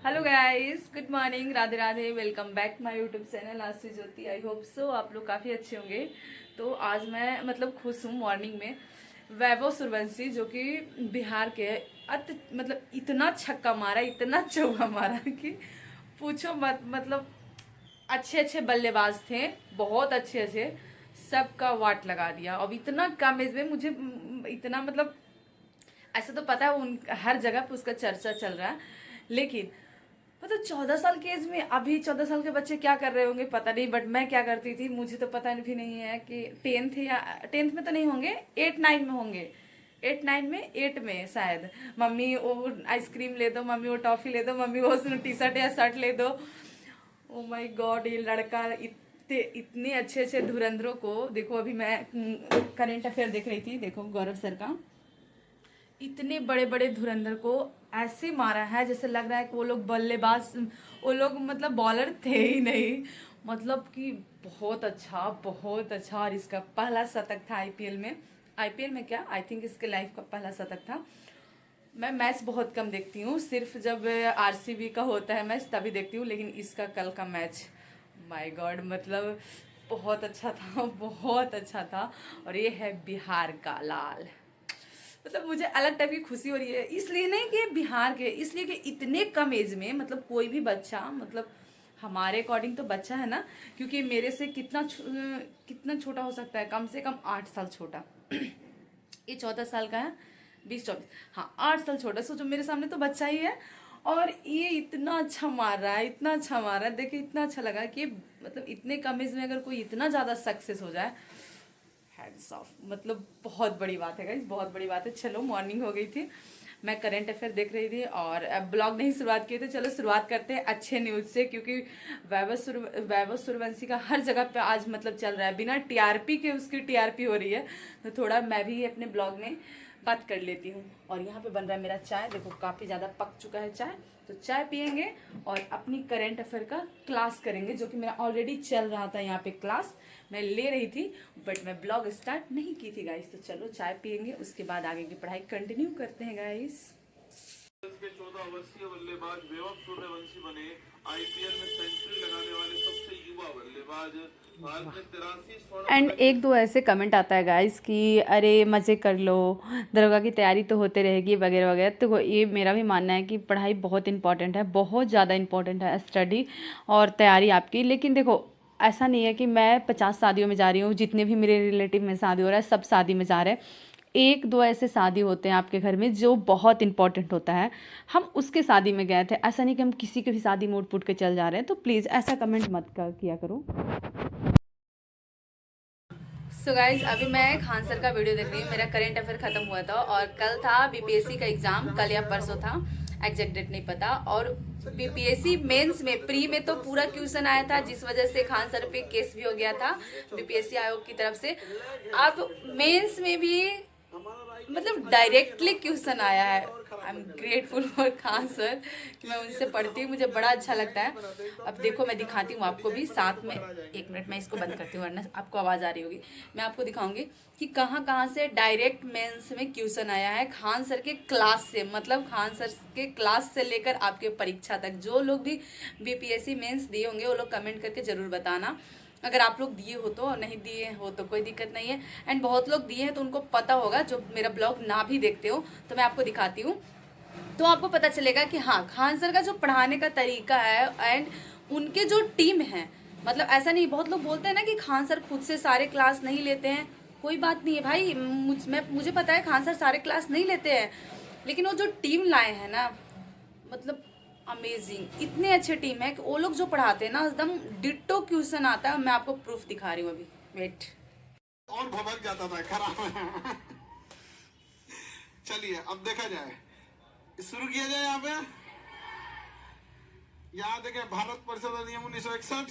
Hello guys, good morning, Radhe Radhe. Welcome back my YouTube channel आशी ज्योति। I hope so आप लोग काफ़ी अच्छे होंगे। तो आज मैं खुश हूँ। मॉर्निंग में वैभव सूर्यवंशी जो कि बिहार के मतलब इतना छक्का मारा, इतना चौका मारा कि पूछो मत। अच्छे अच्छे बल्लेबाज थे, बहुत अच्छे अच्छे, सबका वाट लगा दिया। अब इतना कम एज में मुझे इतना ऐसा तो पता है उन हर जगह पे उसका चर्चा चल रहा है, लेकिन 14 साल के एज में अभी 14 साल के बच्चे क्या कर रहे होंगे पता नहीं। बट मैं क्या करती थी मुझे तो पता भी नहीं है कि टेंथ में तो नहीं होंगे, 8-9 में होंगे। 8-9 में, 8 में शायद। मम्मी वो आइसक्रीम ले दो, मम्मी वो टॉफी ले दो, मम्मी वो टी शर्ट या शर्ट ले दो। ओ माय गॉड, ये लड़का इतने अच्छे अच्छे धुरंधरों को देखो। अभी मैं करेंट अफेयर देख रही थी, देखो गौरव सर का। इतने बड़े बड़े धुरंधर को ऐसे मारा है जैसे लग रहा है कि वो लोग बल्लेबाज, वो लोग बॉलर थे ही नहीं। कि बहुत अच्छा। और इसका पहला शतक था आईपीएल में। आईपीएल में क्या, आई थिंक इसके लाइफ का पहला शतक था। मैं मैच बहुत कम देखती हूँ, सिर्फ जब आरसीबी का होता है मैच तभी देखती हूँ। लेकिन इसका कल का मैच, माय गॉड, बहुत अच्छा था, बहुत अच्छा था। और ये है बिहार का लाल। मुझे अलग टाइप की खुशी हो रही है, इसलिए नहीं कि बिहार के, इसलिए कि इतने कम एज में कोई भी बच्चा, हमारे अकॉर्डिंग तो बच्चा है ना, क्योंकि मेरे से कितना छोटा हो सकता है, कम से कम 8 साल छोटा। ये 14 साल का है, 20-24, हाँ 8 साल छोटा। सोचो मेरे सामने तो बच्चा ही है और ये इतना अच्छा मार रहा है, इतना अच्छा मार रहा है। देखिए इतना अच्छा लगा कि इतने कम एज में अगर कोई इतना ज़्यादा सक्सेस हो जाए, हैंड्स ऑफ। बहुत बड़ी बात है गाइस, बहुत बड़ी बात है। चलो मॉर्निंग हो गई थी, मैं करंट अफेयर देख रही थी और अब ब्लॉग नहीं शुरुआत किए थे। चलो शुरुआत करते हैं अच्छे न्यूज़ से, क्योंकि वैभव सूर्यवंशी का हर जगह पे आज चल रहा है। बिना टीआरपी के उसकी टीआरपी हो रही है, तो थोड़ा मैं भी अपने ब्लॉग में बात कर लेती हूँ। और यहाँ पे बन रहा है मेरा चाय, देखो काफ़ी ज़्यादा पक चुका है चाय। तो चाय पियेंगे और अपनी करंट अफेयर का क्लास करेंगे, जो कि मेरा ऑलरेडी चल रहा था यहाँ पे क्लास, मैं ले रही थी, बट मैं ब्लॉग स्टार्ट नहीं की थी गाइस। तो चलो चाय पियेंगे, उसके बाद आगे की पढ़ाई कंटिन्यू करते हैं गाइस। के 14 वर्षीय बल्लेबाज वैभव सूर्यवंशी बने आईपीएल में सेंचुरी लगाने वाले सबसे युवा बल्लेबाज। भारत में 83 स्वर्ण। एंड एक दो ऐसे कमेंट आता है गाइस कि अरे मज़े कर लो, दरोगा की तैयारी तो होते रहेगी वगैरह वगैरह। तो ये मेरा भी मानना है कि पढ़ाई बहुत इंपॉर्टेंट है, बहुत ज़्यादा इंपॉर्टेंट है स्टडी और तैयारी आपकी। लेकिन देखो ऐसा नहीं है कि मैं 50 शादियों में जा रही हूँ, जितने भी मेरे रिलेटिव में शादी हो रहा है सब शादी में जा रहे हैं। एक दो ऐसे शादी होते हैं आपके घर में जो बहुत इंपॉर्टेंट होता है, हम उसके शादी में गए थे। ऐसा नहीं कि हम किसी की भी शादी में उठ पुट के चल जा रहे हैं। तो प्लीज़ ऐसा कमेंट मत किया करो। सो गाइज, अभी मैं खान सर का वीडियो देख रही हूँ। मेरा करेंट अफेयर खत्म हुआ था और कल था बीपीएससी का एग्जाम, कल या परसों था, एग्जैक्ट डेट नहीं पता। और बीपीएससी मेंस में प्री में तो पूरा क्वेश्चन आया था, जिस वजह से खान सर पे केस भी हो गया था बीपीएससी आयोग की तरफ से। अब मेंस में भी डायरेक्टली क्वेश्चन आया है। I am grateful for Khan sir कि मैं उनसे पढ़ती हूँ, मुझे बड़ा अच्छा लगता है। अब देखो मैं दिखाती हूँ आपको भी साथ में। एक मिनट मैं इसको बंद करती हूँ वरना आपको आवाज़ आ रही होगी। मैं आपको दिखाऊंगी कि कहाँ कहाँ से डायरेक्ट मेंस में क्वेश्चन आया है खान सर के क्लास से। खान सर के क्लास से लेकर आपके परीक्षा तक। जो लोग भी बीपीएससी मेंस दिए होंगे वो लोग कमेंट करके ज़रूर बताना, अगर आप लोग दिए हो तो। और नहीं दिए हो तो कोई दिक्कत नहीं है। एंड बहुत लोग दिए हैं तो उनको पता होगा, जो मेरा ब्लॉग ना भी देखते हो तो मैं आपको दिखाती हूँ, तो आपको पता चलेगा कि हाँ खान सर का जो पढ़ाने का तरीका है एंड उनके जो टीम है। ऐसा नहीं, बहुत लोग बोलते हैं ना कि खान सर खुद से सारे क्लास नहीं लेते हैं। कोई बात नहीं है भाई, मुझे पता है खान सर सारे क्लास नहीं लेते हैं, लेकिन वो जो टीम लाए हैं ना, अमेजिंग। इतने अच्छे टीम है कि वो लोग जो पढ़ाते हैं ना एकदम डिट्टो क्वेश्चन आता है। मैं आपको प्रूफ दिखा रही हूँ अभी, वेट। और भभक जाता था खराब। चलिए अब देखा जाए, शुरू किया जाए। यहाँ पे यहाँ देखें, भारत परिषद अधिनियम 1961,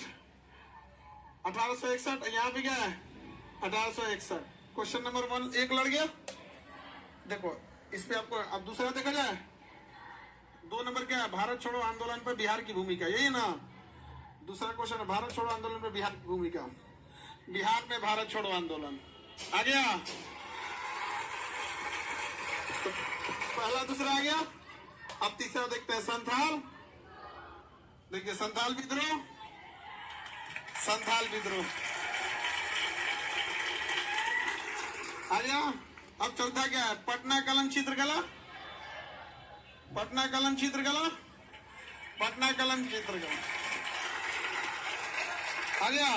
1861। यहाँ पे क्या है, 1861। क्वेश्चन नंबर 1 एक लड़ गया। देखो इस पे आपको अब दूसरा देखा जाए। 2 नंबर क्या है, भारत छोड़ो आंदोलन पर बिहार की भूमिका, यही ना दूसरा क्वेश्चन है। भारत छोड़ो आंदोलन पर बिहार की भूमिका, बिहार में भारत छोड़ो आंदोलन आ गया। तो पहला दूसरा आ गया। अब तीसरा देखते हैं, संथाल देखिए संथाल विद्रोह, संथाल विद्रोह। आया। अब चौथा क्या है? पटना कलम चित्रकला, पटना कलम चित्रकला, पटना कलम चित्रकला। आ गया।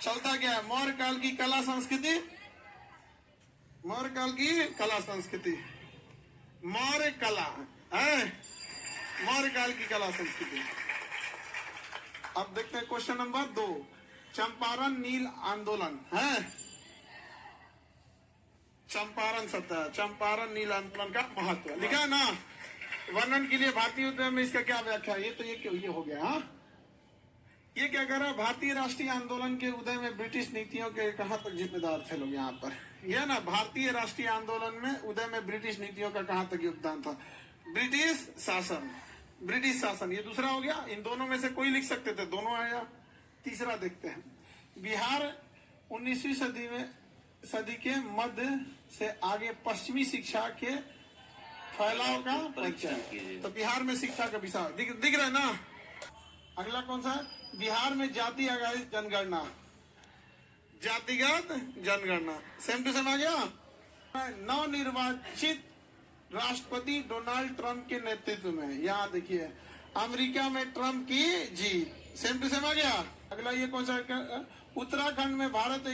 चौथा क्या है? मौर्य काल की कला संस्कृति, मौर्य काल की कला संस्कृति, मौर्य कला है, मौर्य काल की कला संस्कृति। अब देखते हैं क्वेश्चन नंबर 2, चंपारण नील आंदोलन है, चंपारण सत्या, चंपारण नील आंदोलन का महत्व लिखा है ना। वर्णन के लिए भारतीय उद्यम में इसका क्या व्याख्या है? ये तो ये हो गया। हाँ, ये क्या कर रहा है? भारतीय राष्ट्रीय आंदोलन के उदय में ब्रिटिश नीतियों के कहां तक जिम्मेदार थे लोग यहाँ पर? यह ना, भारतीय राष्ट्रीय आंदोलन में उदय में ब्रिटिश नीतियों का कहां तक योगदान था? ब्रिटिश शासन, ब्रिटिश शासन, ये दूसरा हो गया। इन दोनों में से कोई लिख सकते थे, दोनों आया। तीसरा देखते हैं, बिहार 19वीं सदी के मध्य से आगे पश्चिमी शिक्षा के फैलाव का परिचय। तो बिहार में शिक्षा का विषय दिख रहा है ना। अगला कौन सा है? बिहार में जाति आधारित जनगणना, जातिगत जनगणना, सेम टू सेम आ गया। नवनिर्वाचित राष्ट्रपति डोनाल्ड ट्रंप के नेतृत्व में, यहाँ देखिए, अमेरिका में ट्रंप की जीत, सेम टू सेम आ गया। अगला ये कौन सा? उत्तराखंड में भारत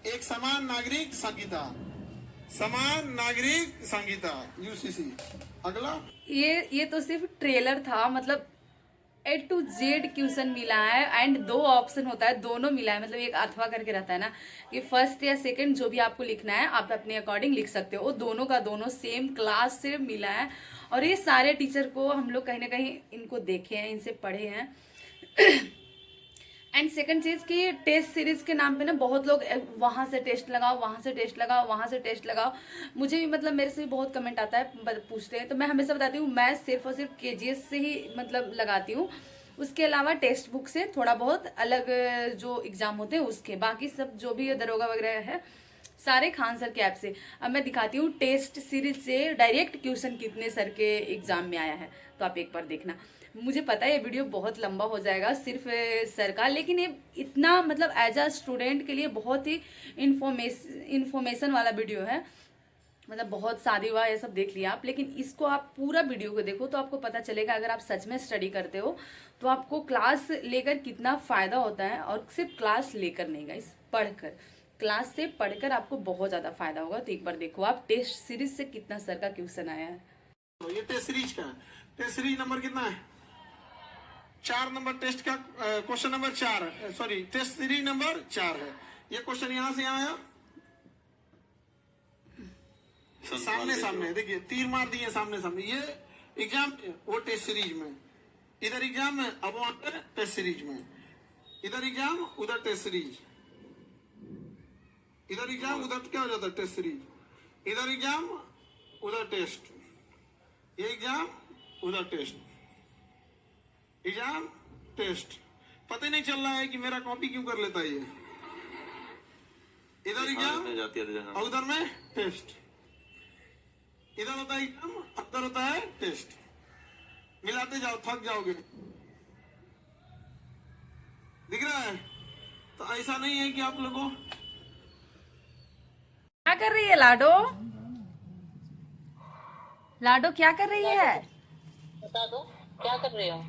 एक समान नागरिक संहिता, समान नागरिक संहिता, यूसीसी। अगला ये तो सिर्फ ट्रेलर था, मतलब A to Z क्वेश्चन मिला है एंड 2 ऑप्शन होता है, दोनों मिला है, मतलब एक अथवा करके रहता है ना कि फर्स्ट या सेकंड जो भी आपको लिखना है आप अपने अकॉर्डिंग लिख सकते हो। दोनों का दोनों सेम क्लास से मिला है और ये सारे टीचर को हम लोग कहीं ना कहीं इनको देखे हैं, इनसे पढ़े हैं। एंड सेकंड चीज कि टेस्ट सीरीज के नाम पे ना बहुत लोग वहां से टेस्ट लगाओ, वहां से टेस्ट लगाओ, वहां से टेस्ट लगाओ। मुझे भी मतलब मेरे से भी बहुत कमेंट आता है, पूछते हैं, तो मैं हमेशा बताती हूँ मैं सिर्फ और सिर्फ KGS से ही मतलब लगाती हूँ। उसके अलावा टेक्स्ट बुक से थोड़ा बहुत अलग जो एग्जाम होते हैं उसके, बाकी सब जो भी दरोगा वगैरह है सारे खान सर के ऐप से। अब मैं दिखाती हूँ टेस्ट सीरीज से डायरेक्ट क्वेश्चन कितने सर के एग्जाम में आया है, तो आप एक बार देखना। मुझे पता है ये वीडियो बहुत लंबा हो जाएगा सिर्फ सर का, लेकिन ये इतना मतलब एज अ स्टूडेंट के लिए बहुत ही इंफॉर्मेशन वाला वीडियो है। मतलब बहुत शादी विवाह ये सब देख लिया आप, लेकिन इसको आप पूरा वीडियो को देखो तो आपको पता चलेगा अगर आप सच में स्टडी करते हो तो आपको क्लास लेकर कितना फायदा होता है। और सिर्फ क्लास लेकर नहीं गाइस, पढ़कर, क्लास से पढ़कर आपको बहुत ज्यादा फायदा होगा। तो एक बार देखो आप टेस्ट सीरीज से कितना सर का क्वेश्चन आया है। तो ये टेस्ट सीरीज का, टेस्ट सीरीज नंबर कितना है? 4 नंबर टेस्ट का question number 4, sorry test series number 4 है। ये क्वेश्चन यहां से यहां आया, सामने सामने देखिए, तीर मार दिए सामने सामने। ये एग्जाम वो टेस्ट सीरीज में, इधर एग्जाम में, अब वहां पे टेस्ट सीरीज में, इधर एग्जाम उधर टेस्ट सीरीज, इधर एग्जाम उधर क्या हो जाता है टेस्ट सीरीज, इधर एग्जाम उधर टेस्ट, ये एग्जाम उधर टेस्ट, एग्जाम टेस्ट। पता ही नहीं चल रहा है कि मेरा कॉपी क्यों कर लेता है ये। इधर एग्जाम और उधर में टेस्ट, इधर होता है एग्जाम, उधर होता है टेस्ट, मिलाते जाओ थक जाओगे। दिख रहा है? तो ऐसा नहीं है कि आप लोगों क्या कर रही है लाडो? लाडो क्या कर रही है? बता दो क्या कर रहे हो?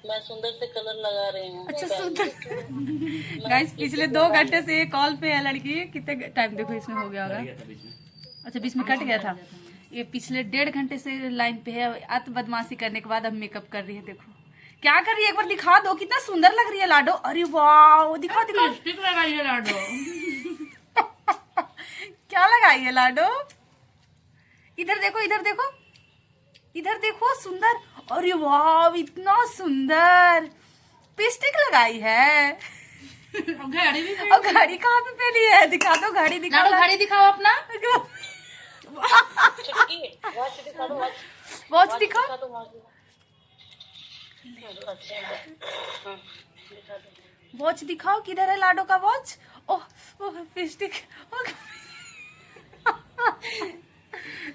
मैं सुंदर से कलर लगा रही हूँ। अच्छा सुंदर। गाइस पिछले 2 घंटे से कॉल पे है लड़की। कितने टाइम देखो इसमें हो गया होगा? अच्छा बीच में कट गया था। ये पिछले 1.5 घंटे से लाइन पे है। अत बदमाशी करने के बाद अब मेकअप कर रही है। देखो क्या कर रही है, एक बार दिखा दो, कितना सुंदर लग रही है लाडो। अरे वाह, दिखा दिखा। लिपस्टिक लगाई है लाडो। क्या लगाई है लाडो? इधर देखो, इधर देखो, इधर देखो, सुंदर। अरे वाह, इतना सुंदर लिपस्टिक लगाई है। घड़ी भी, और घड़ी कहाँ पे पहनी है? दिखा दो घड़ी, दिखाओ घड़ी, दिखाओ अपना वॉच दिखाओ, वॉच दिखाओ। किधर है लाडो का watch? Oh lipstick.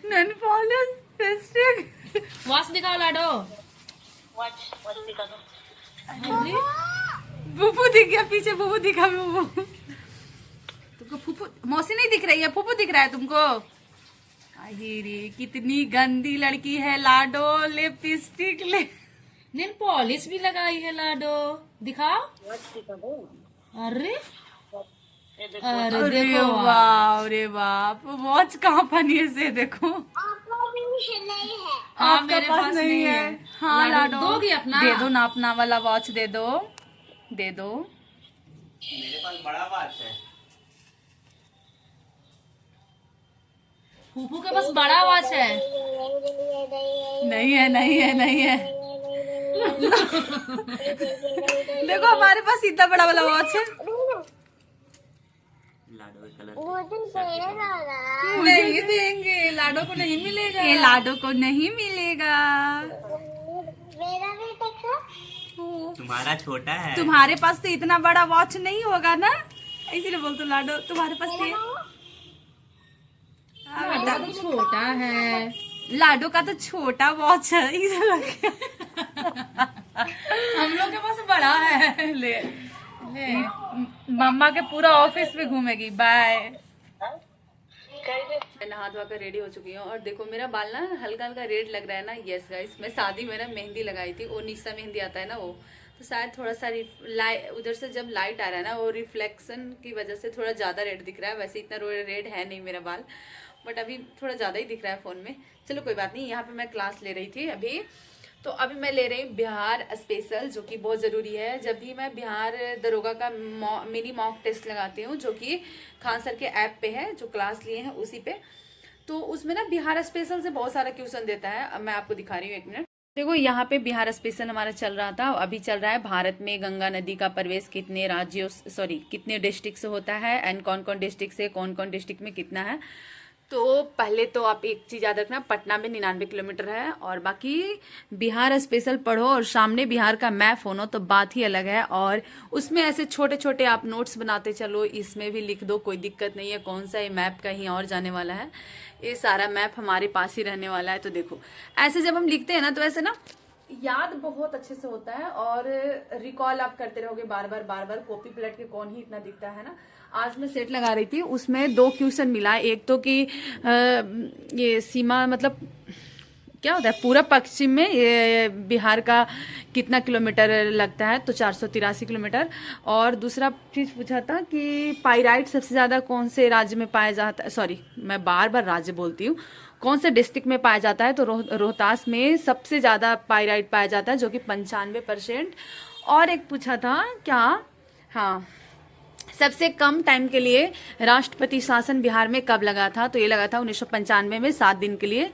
Nail polish lipstick. Watch दिखाओ लाडो। वॉच वॉच दिखा दो। फूफू दिख गया पीछे, फूफू दिखा। फूफू तुमको फूफू मौसी नहीं दिख रही है, फूफू दिख रहा है तुमको। अरे रे कितनी गंदी लड़की है लाडो, लिपस्टिक ले। नेल पॉलिश भी लगाई है लाडो, दिखाओ। वॉच दिखा दो। अरे ये देखो। अरे अरे देखो वाह, अरे बाप, वॉच कहाँ पानी है से देखो। हाँ, आपका मेरे पास नहीं है। हाँ लाडो दोगी अपना? दे दो ना, अपना वाला वॉच दे दो, दे दो। मेरे पास बड़ा वॉच है। फूफू के पास बड़ा वॉच है। नहीं है, नहीं है, नहीं है। देखो हमारे पास इतना बड़ा वाला वॉच है। लाडो का कलर नहीं देंगे, लाडो को नहीं मिलेगा। ये लाडो को नहीं मिलेगा। तुम्हारा छोटा है। तुम्हारे पास तो इतना बड़ा वॉच नहीं होगा ना, इसीलिए बोलते हो लाडो तुम्हारे पास तो लाडो का तो छोटा है। लाडो का तो छोटा वॉच है। हम लोग के पास बड़ा है। ले ले मम्मा के पूरा ऑफिस में घूमेगी। बाय। मैं नहा धोआ कर रेडी हो चुकी हूँ और देखो मेरा बाल ना हल्का हल्का रेड लग रहा है ना। यस गाइस, मैं शादी में ना मेहंदी लगाई थी, वो निशा मेहंदी आता है ना वो, तो शायद थोड़ा सा उधर से जब लाइट आ रहा है ना वो रिफ्लेक्शन की वजह से थोड़ा ज़्यादा रेड दिख रहा है। वैसे इतना रेड है नहीं मेरा बाल, बट अभी थोड़ा ज़्यादा ही दिख रहा है फ़ोन में। चलो कोई बात नहीं। यहाँ पे मैं क्लास ले रही थी अभी, तो अभी मैं ले रही हूँ बिहार स्पेशल, जो कि बहुत ज़रूरी है। जब भी मैं बिहार दरोगा का मिनी मॉक टेस्ट लगाती हूँ, जो कि खान सर के ऐप पे है, जो क्लास लिए हैं उसी पे, तो उसमें ना बिहार स्पेशल से बहुत सारा क्वेश्चन देता है। अब मैं आपको दिखा रही हूँ, एक मिनट। देखो यहाँ पे बिहार स्पेशल हमारा चल रहा था, अभी चल रहा है भारत में गंगा नदी का प्रवेश कितने राज्यों कितने डिस्ट्रिक्ट से होता है, एंड कौन कौन डिस्ट्रिक्ट से, कौन कौन डिस्ट्रिक्ट में कितना है। तो पहले तो आप एक चीज़ याद रखना, पटना में 99 किलोमीटर है, और बाकी बिहार स्पेशल पढ़ो और सामने बिहार का मैप होना तो बात ही अलग है। और उसमें ऐसे छोटे छोटे आप नोट्स बनाते चलो, इसमें भी लिख दो, कोई दिक्कत नहीं है। कौन सा ये मैप कहीं और जाने वाला है, ये सारा मैप हमारे पास ही रहने वाला है। तो देखो ऐसे जब हम लिखते हैं ना, तो ऐसे ना याद बहुत अच्छे से होता है और रिकॉल आप करते रहोगे बार बार बार बार। कॉपी पलट के कौन ही इतना दिखता है ना। आज मैं सेट लगा रही थी, उसमें 2 क्वेश्चन मिला। एक तो कि ये सीमा मतलब क्या होता है, पूरा पश्चिम में ये बिहार का कितना किलोमीटर लगता है, तो 483 किलोमीटर। और दूसरा चीज पूछा था कि पाइराइट सबसे ज्यादा कौन से राज्य में पाया जाता है, सॉरी मैं बार बार राज्य बोलती हूँ, कौन से डिस्ट्रिक्ट में पाया जाता है, तो रोहतास में सबसे ज्यादा पाइराइट पाया जाता है, जो कि 95%। और एक पूछा था क्या, हाँ, सबसे कम टाइम के लिए राष्ट्रपति शासन बिहार में कब लगा था, तो ये लगा था 1995 में 7 दिन के लिए।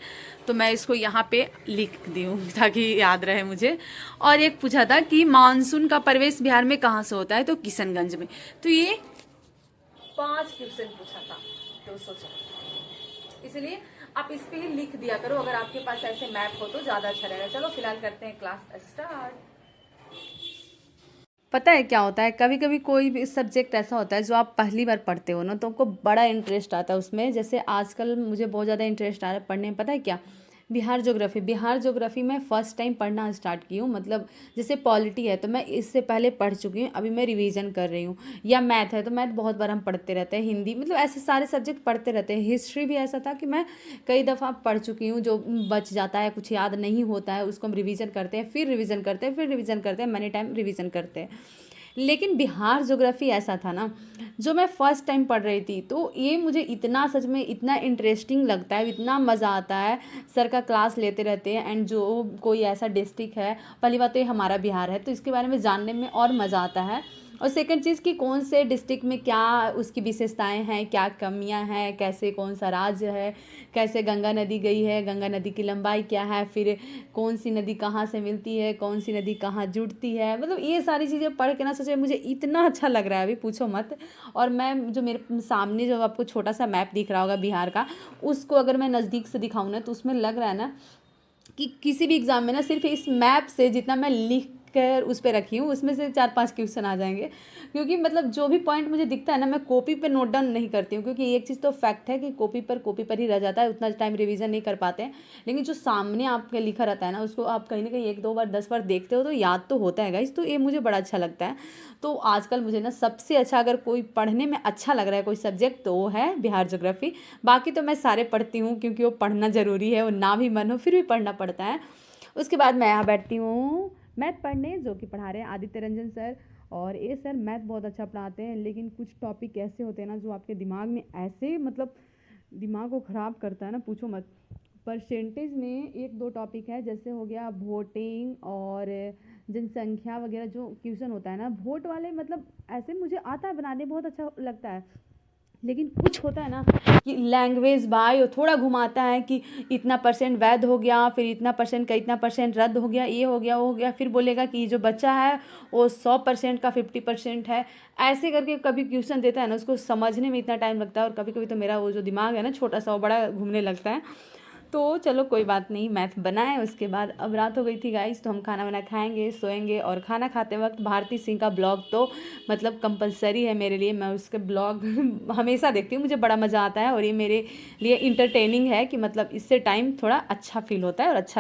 तो मैं इसको यहाँ पे लिख दी हूँ ताकि याद रहे मुझे। और एक पूछा था कि मानसून का प्रवेश बिहार में कहाँ से होता है, तो किशनगंज में। तो ये 5 क्वेश्चन पूछा था, तो सोचो, इसलिए आप इस पे ही लिख दिया करो अगर आपके पास ऐसे मैप हो तो ज्यादा अच्छा रहेगा। चलो फिलहाल करते हैं क्लास स्टार्ट। पता है क्या होता है, कभी कभी कोई भी सब्जेक्ट ऐसा होता है जो आप पहली बार पढ़ते हो ना, तो आपको बड़ा इंटरेस्ट आता है उसमें। जैसे आजकल मुझे बहुत ज़्यादा इंटरेस्ट आ रहा है पढ़ने में, पता है क्या, बिहार ज्योग्राफी मैं फर्स्ट टाइम पढ़ना स्टार्ट की हूँ। मतलब जैसे पॉलिटी है तो मैं इससे पहले पढ़ चुकी हूँ, अभी मैं रिवीजन कर रही हूँ। या मैथ है तो मैथ बहुत बार हम पढ़ते रहते हैं, हिंदी, मतलब ऐसे सारे सब्जेक्ट पढ़ते रहते हैं। हिस्ट्री भी ऐसा था कि मैं कई दफ़ा पढ़ चुकी हूँ, जो बच जाता है, कुछ याद नहीं होता है, उसको हम रिवीजन करते हैं, फिर रिवीजन करते हैं, फिर रिवीजन करते हैं, मैनी टाइम रिवीजन करते हैं। लेकिन बिहार ज्योग्राफी ऐसा था ना, जो मैं फर्स्ट टाइम पढ़ रही थी, तो ये मुझे इतना, सच में इतना इंटरेस्टिंग लगता है, इतना मज़ा आता है। सर का क्लास लेते रहते हैं, एंड जो कोई ऐसा डिस्ट्रिक्ट है, पहली बात तो ये हमारा बिहार है, तो इसके बारे में जानने में और मज़ा आता है। और सेकंड चीज़ कि कौन से डिस्ट्रिक्ट में क्या उसकी विशेषताएं हैं, क्या कमियां हैं, कैसे कौन सा राज्य है, कैसे गंगा नदी गई है, गंगा नदी की लंबाई क्या है, फिर कौन सी नदी कहाँ से मिलती है, कौन सी नदी कहाँ जुड़ती है, मतलब ये सारी चीज़ें पढ़ के ना सच में मुझे इतना अच्छा लग रहा है, अभी पूछो मत। और मैं जो मेरे सामने जो आपको छोटा सा मैप दिख रहा होगा बिहार का, उसको अगर मैं नज़दीक से दिखाऊँ ना, तो उसमें लग रहा है ना कि किसी भी एग्ज़ाम में ना सिर्फ इस मैप से जितना मैं लिख कर उस पर रखी हूँ, उसमें से 4-5 क्वेश्चन आ जाएंगे, क्योंकि मतलब जो भी पॉइंट मुझे दिखता है ना, मैं कॉपी पे नोट डाउन नहीं करती हूँ, क्योंकि एक चीज़ तो फैक्ट है कि कॉपी पर ही रह जाता है, उतना टाइम रिवीजन नहीं कर पाते हैं। लेकिन जो सामने आपके लिखा रहता है ना, उसको आप कहीं ना कहीं 1-2 बार 10 बार देखते हो तो याद तो होता है गाइस, तो ये मुझे बड़ा अच्छा लगता है। तो आजकल मुझे ना सबसे अच्छा अगर कोई पढ़ने में अच्छा लग रहा है कोई सब्जेक्ट तो वो है बिहार ज्योग्राफी। बाकी तो मैं सारे पढ़ती हूँ, क्योंकि वो पढ़ना ज़रूरी है, वो ना भी मन हो फिर भी पढ़ना पड़ता है। उसके बाद मैं यहाँ बैठती हूँ मैथ पढ़ने, जो कि पढ़ा रहे हैं आदित्य रंजन सर। और ये सर मैथ बहुत अच्छा पढ़ाते हैं, लेकिन कुछ टॉपिक ऐसे होते हैं ना जो आपके दिमाग में ऐसे मतलब दिमाग को ख़राब करता है ना, पूछो मत। परसेंटेज में 1-2 टॉपिक है, जैसे हो गया वोटिंग और जनसंख्या वगैरह, जो क्वेश्चन होता है ना वोट वाले, मतलब ऐसे मुझे आता है बनाने, बहुत अच्छा लगता है। लेकिन कुछ होता है ना कि लैंग्वेज भाई वो थोड़ा घुमाता है कि इतना परसेंट वैध हो गया, फिर इतना परसेंट का इतना परसेंट रद्द हो गया, ये हो गया वो हो गया, फिर बोलेगा कि जो बच्चा है वो 100% का 50% है। ऐसे करके कभी क्वेश्चन देता है ना, उसको समझने में इतना टाइम लगता है, और कभी कभी तो मेरा वो जो दिमाग है ना छोटा सा, वो बड़ा घूमने लगता है। तो चलो कोई बात नहीं, मैथ बनाए। उसके बाद अब रात हो गई थी गाइस, तो हम खाना वाना खाएंगे, सोएंगे। और खाना खाते वक्त भारती सिंह का ब्लॉग तो मतलब कंपलसरी है मेरे लिए, मैं उसके ब्लॉग हमेशा देखती हूँ, मुझे बड़ा मज़ा आता है, और ये मेरे लिए इंटरटेनिंग है कि मतलब इससे टाइम थोड़ा अच्छा फील होता है और अच्छा लगता है।